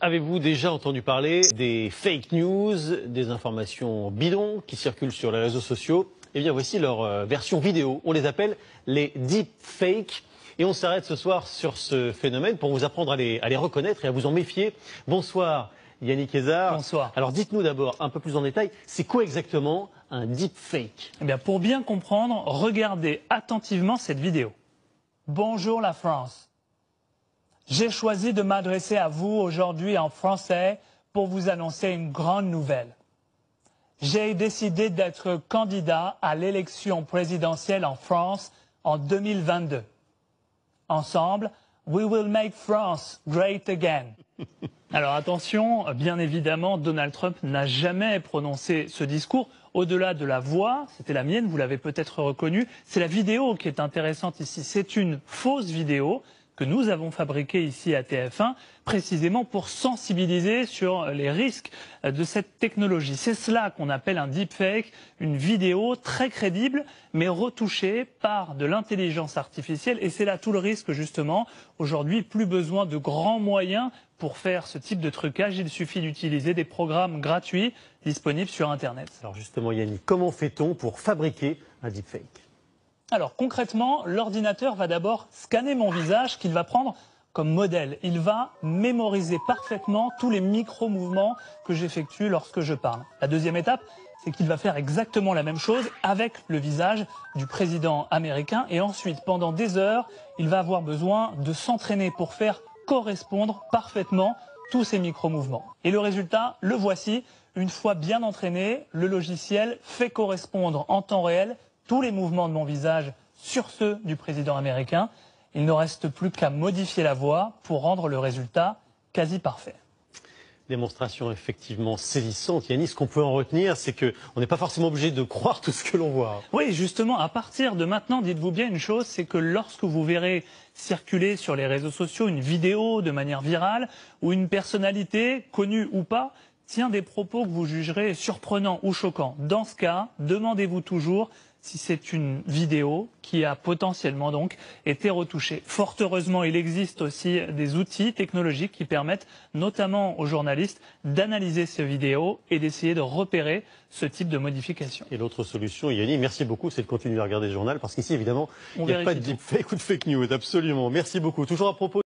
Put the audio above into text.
Avez-vous déjà entendu parler des fake news, des informations bidons qui circulent sur les réseaux sociaux? Eh bien, voici leur version vidéo. On les appelle les deepfakes. Et on s'arrête ce soir sur ce phénomène pour vous apprendre à les reconnaître et à vous en méfier. Bonsoir Yannick Hézard. Bonsoir. Alors dites-nous d'abord un peu plus en détail, c'est quoi exactement un deepfake? Eh bien, pour bien comprendre, regardez attentivement cette vidéo. Bonjour la France. J'ai choisi de m'adresser à vous aujourd'hui en français pour vous annoncer une grande nouvelle. J'ai décidé d'être candidat à l'élection présidentielle en France en 2022. Ensemble, we will make France great again. Alors attention, bien évidemment, Donald Trump n'a jamais prononcé ce discours. Au-delà de la voix, c'était la mienne, vous l'avez peut-être reconnu, c'est la vidéo qui est intéressante ici. C'est une fausse vidéo que nous avons fabriquée ici à TF1, précisément pour sensibiliser sur les risques de cette technologie. C'est cela qu'on appelle un deepfake, une vidéo très crédible, mais retouchée par de l'intelligence artificielle. Et c'est là tout le risque, justement. Aujourd'hui, plus besoin de grands moyens pour faire ce type de trucage. Il suffit d'utiliser des programmes gratuits disponibles sur Internet. Alors justement, Yannick, comment fait-on pour fabriquer un deepfake? Alors concrètement, l'ordinateur va d'abord scanner mon visage qu'il va prendre comme modèle. Il va mémoriser parfaitement tous les micro-mouvements que j'effectue lorsque je parle. La deuxième étape, c'est qu'il va faire exactement la même chose avec le visage du président américain. Et ensuite, pendant des heures, il va avoir besoin de s'entraîner pour faire correspondre parfaitement tous ces micro-mouvements. Et le résultat, le voici. Une fois bien entraîné, le logiciel fait correspondre en temps réel tous les mouvements de mon visage sur ceux du président américain. Il ne reste plus qu'à modifier la voix pour rendre le résultat quasi parfait. Démonstration effectivement saisissante. Yannick, ce qu'on peut en retenir, c'est qu'on n'est pas forcément obligé de croire tout ce que l'on voit. Oui, justement, à partir de maintenant, dites-vous bien une chose, c'est que lorsque vous verrez circuler sur les réseaux sociaux une vidéo de manière virale où une personnalité, connue ou pas, tient des propos que vous jugerez surprenants ou choquants, dans ce cas, demandez-vous toujours si c'est une vidéo qui a potentiellement donc été retouchée. Fort heureusement, il existe aussi des outils technologiques qui permettent notamment aux journalistes d'analyser ces vidéos et d'essayer de repérer ce type de modification. Et l'autre solution, Yannick, merci beaucoup, c'est de continuer à regarder le journal parce qu'ici, évidemment, il n'y a pas de deepfake ou de fake news, absolument. Merci beaucoup. Toujours à propos